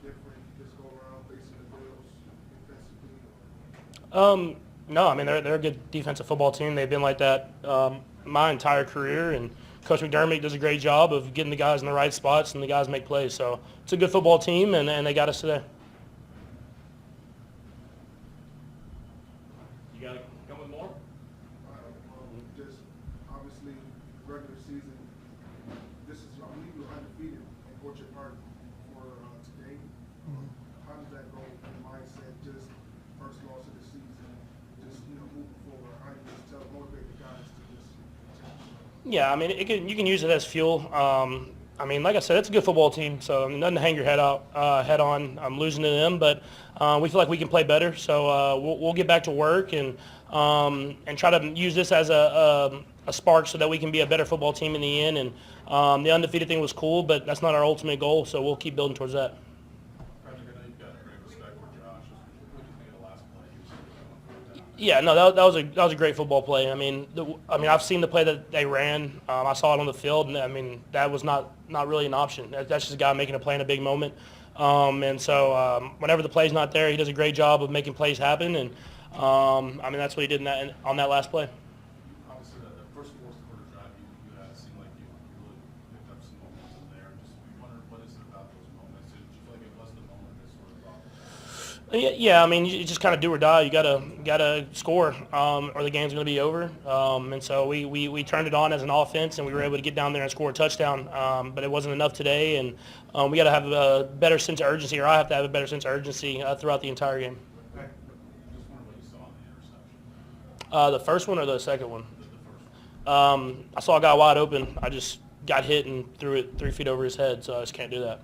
different this go around facing the Bills defensively? No, I mean they're a good defensive football team. They've been like that my entire career, and Coach McDermott does a great job of getting the guys in the right spots and the guys make plays. So it's a good football team, and they got us today. You got to come with more? Just obviously regular season. This is I believe you're undefeated in Orchard Park for today. How does that go in mindset? Just first loss of the season. Just moving forward. How do you just motivate the guys to just? Yeah, I mean you can use it as fuel. I mean, like I said, it's a good football team, so nothing to hang your head on. I'm losing to them, but we feel like we can play better. So we'll get back to work and try to use this as a spark so that we can be a better football team in the end. And the undefeated thing was cool, but that's not our ultimate goal. So we'll keep building towards that. Patrick, I know you've got great respect for Josh. What do you think of the last play? Yeah, no, that was a great football play. I mean, I've seen the play that they ran. I saw it on the field, and I mean that was not really an option. That's just a guy making a play in a big moment. And so whenever the play's not there, he does a great job of making plays happen. And I mean that's what he did on that last play. Obviously, the first fourth quarter drive, you seemed like you really picked up some momentum there. Just we wondered what is it about those moments? Did you feel like it was the moment that sort of brought it? Yeah, I mean, you just kind of do or die. You gotta score, or the game's going to be over. And so we turned it on as an offense, and we were able to get down there and score a touchdown. But it wasn't enough today, and we got to have a better sense of urgency, or I have to have a better sense of urgency throughout the entire game. Just wondered what you saw in the interception. The first one or the second one? The first one. I saw a guy wide open. I just got hit and threw it 3 feet over his head, so I just can't do that.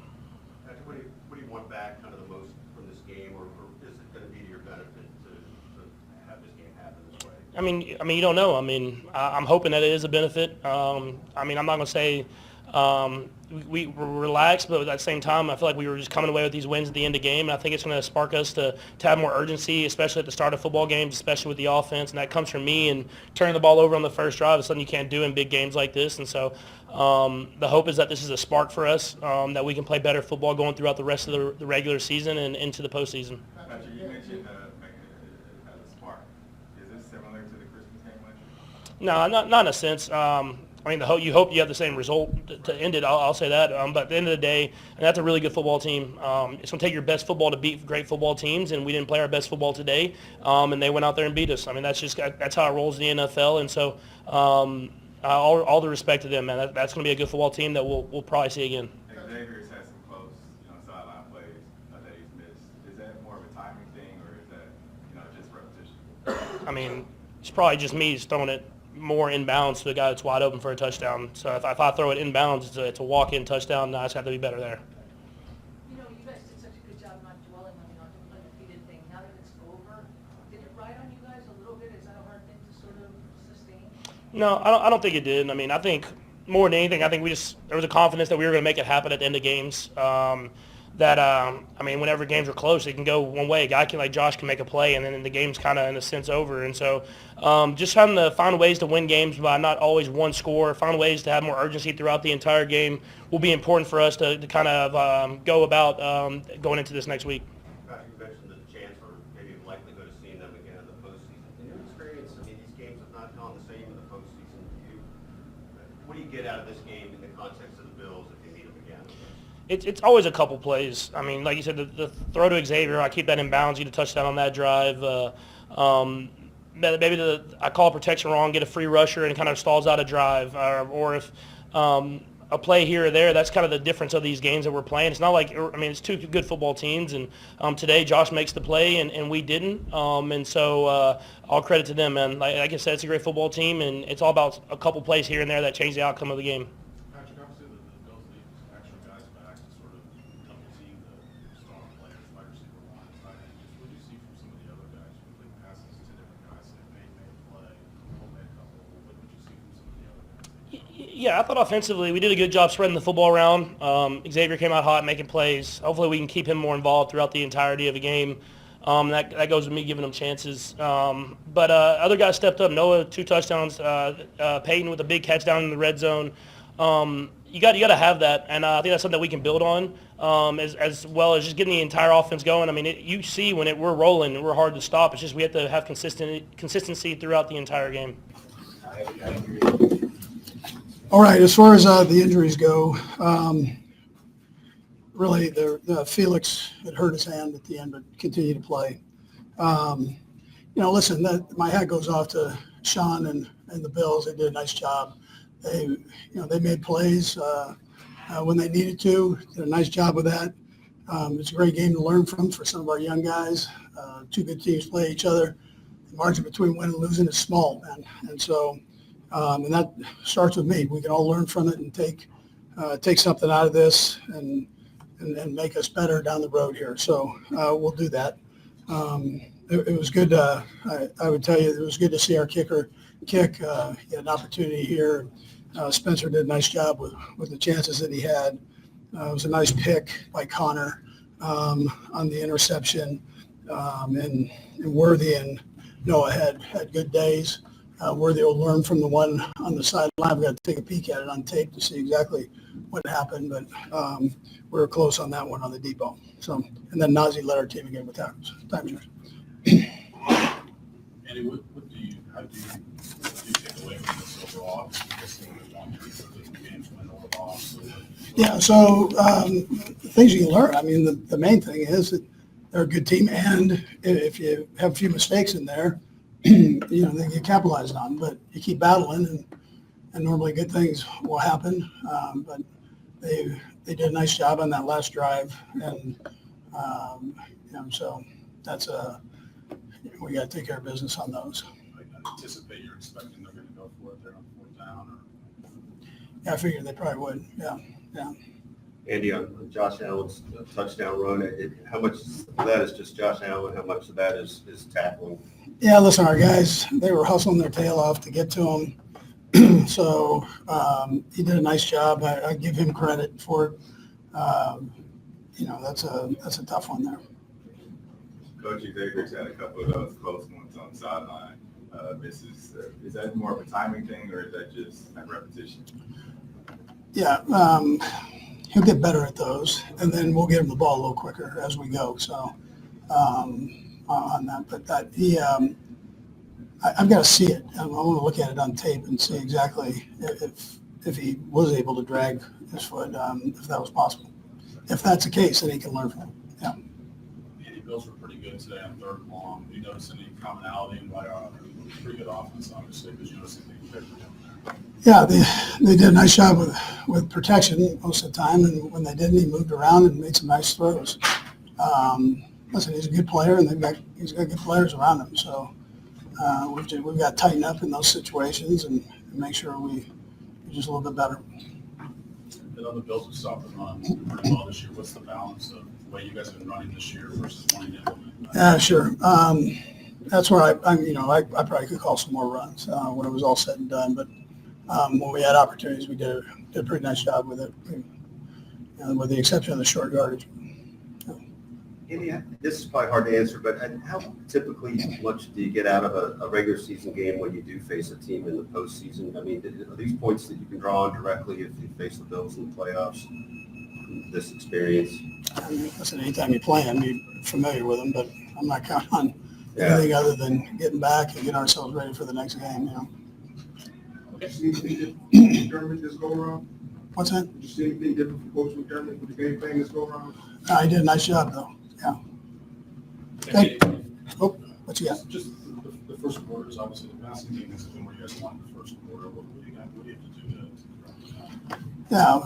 What do you want back kind of the most from this game, or is it going to be to your benefit to have this game happen this way? I mean, you don't know. I mean, I'm hoping that it is a benefit. I mean, I'm not going to say we were relaxed, but at the same time, I feel like we were just coming away with these wins at the end of the game, and I think it's going to spark us to have more urgency, especially at the start of football games, especially with the offense, and that comes from me and turning the ball over on the first drive is something you can't do in big games like this, and so the hope is that this is a spark for us, that we can play better football going throughout the rest of the regular season and into the postseason. Patrick, you mentioned as a spark. Is this similar to the Christmas game last year? No, not in a sense. I mean, you hope you have the same result to end it. I'll say that. But at the end of the day, and that's a really good football team. It's going to take your best football to beat great football teams, and we didn't play our best football today, and they went out there and beat us. I mean, that's how it rolls in the NFL, and so all the respect to them, man. That's going to be a good football team that we'll probably see again. Xavier's had some close, sideline plays that he's missed. Is that more of a timing thing, or is that, just repetition? I mean, it's probably just me just throwing it more inbounds to the guy that's wide open for a touchdown. So if I throw it inbounds, it's a walk-in touchdown, and I just have to be better there. You guys did such a good job not dwelling on the undefeated thing. Now that it's over, did it ride on you guys a little bit? Is that a hard thing to sort of sustain? No, I don't think it did. I mean, I think more than anything, I think there was a confidence that we were going to make it happen at the end of games. I mean, whenever games are close, it can go one way. A guy like Josh can make a play, and then the game's kind of, in a sense, over. And so just having to find ways to win games by not always one score, find ways to have more urgency throughout the entire game will be important for us to kind of go about going into this next week. Patrick, you mentioned the chance for maybe likelihood of seeing them again in the postseason. In your experience, I mean, these games have not gone the same in the postseason. What do you get out of this game in the context of the Bills if you meet them again? It's always a couple plays. I mean, like you said, the throw to Xavier, I keep that in bounds, get a touchdown on that drive. Maybe I call protection wrong, get a free rusher, and it kind of stalls out a drive. Or if a play here or there, that's kind of the difference of these games that we're playing. It's not like, I mean, it's two good football teams, and today Josh makes the play, and we didn't. And so all credit to them, man. Like I said, it's a great football team, and it's all about a couple plays here and there that change the outcome of the game. Patrick, obviously the Bills need extra guys back to sort of double team the strong players, wide receiver line, tight end. Just what do you see from some of the other guys? You complete passes to different guys, say made a play, Cole made a couple. What would you see from some of the other guys? Yeah, I thought offensively we did a good job spreading the football around. Xavier came out hot, making plays. Hopefully we can keep him more involved throughout the entirety of the game. That goes with me giving him chances. But other guys stepped up. Noah, 2 touchdowns. Peyton with a big catch down in the red zone. You got to have that, and I think that's something that we can build on. as well as just getting the entire offense going. I mean, you see when we're rolling, we're hard to stop. It's just we have to have consistency throughout the entire game. All right, as far as the injuries go, really, Felix had hurt his hand at the end, but continued to play. Listen, my hat goes off to Sean and the Bills. They did a nice job. They made plays when they needed to. Did a nice job with that. It's a great game to learn from for some of our young guys. Two good teams play each other. The margin between winning and losing is small, man. And so, and that starts with me. We can all learn from it and take something out of this and make us better down the road here. So we'll do that. It was good. I would tell you, it was good to see our kicker kick. He had an opportunity here. Spencer did a nice job with the chances that he had. It was a nice pick by Connor on the interception. And Worthy and Noah had good days. Worthy will learn from the one on the sideline. We've got to take a peek at it on tape to see exactly what happened, but we were close on that one on the depot. So, and then Nazi led our team again with times. Andy, how do you take away from this overall? Yeah, so things you can learn. I mean, the main thing is that they're a good team, and if you have a few mistakes in there, they get capitalized on. But you keep battling, and normally good things will happen. But they did a nice job on that last drive, and so that's we got to take care of business on those. I anticipate you're expecting they're going to go for it there on fourth down, or? Yeah, I figured they probably would. Yeah. Andy, on Josh Allen's touchdown run, how much of that is just Josh Allen? How much of that is tackling? Yeah, listen, our guys, they were hustling their tail off to get to him. So he did a nice job. I give him credit for it. That's a tough one there. Coach Xavier's had a couple of those close ones on the sideline. Is that more of a timing thing, or is that just like repetition? Yeah, he'll get better at those, and then we'll get him the ball a little quicker as we go. So on that, but that I've got to see it. I want to look at it on tape and see exactly if he was able to drag his foot, if that was possible. If that's the case, then he can learn from it. Yeah. The Bills were pretty good today on third and long. Do you notice any commonality in why our pretty good offense, obviously, because you notice anything different there? Yeah, they did a nice job with protection most of the time, and when they didn't, he moved around and made some nice throws. Listen, he's a good player, and he's got good players around him. So we've got to tighten up in those situations and make sure we're just a little bit better. The other Bills have stopped the run pretty well this year. What's the balance of the way you guys have been running this year versus wanting to implement? Yeah, sure. That's where I probably could call some more runs when it was all said and done. But when we had opportunities, we did a pretty nice job with it, with the exception of the short yardage. Andy, this is probably hard to answer, but how typically much do you get out of a regular season game when you do face a team in the postseason? I mean, are these points that you can draw on directly if you face the Bills in the playoffs from this experience? I mean, listen, anytime you play them, you're familiar with them, but I'm not counting on anything other than getting back and getting ourselves ready for the next game. Did you see anything McDermott this go around? What's that? Did you see anything different from Coach McDermott with the game plan this go around? He did a nice job, though. Yeah. Okay. Oh, what you got? Just the first quarter is obviously the passing game. This is where you guys won the first quarter. What do you have to do to Yeah,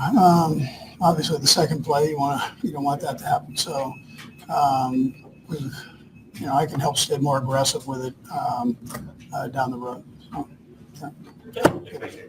obviously the second play, you don't want that to happen. So, I can help stay more aggressive with it down the road. So, yeah. Thank you.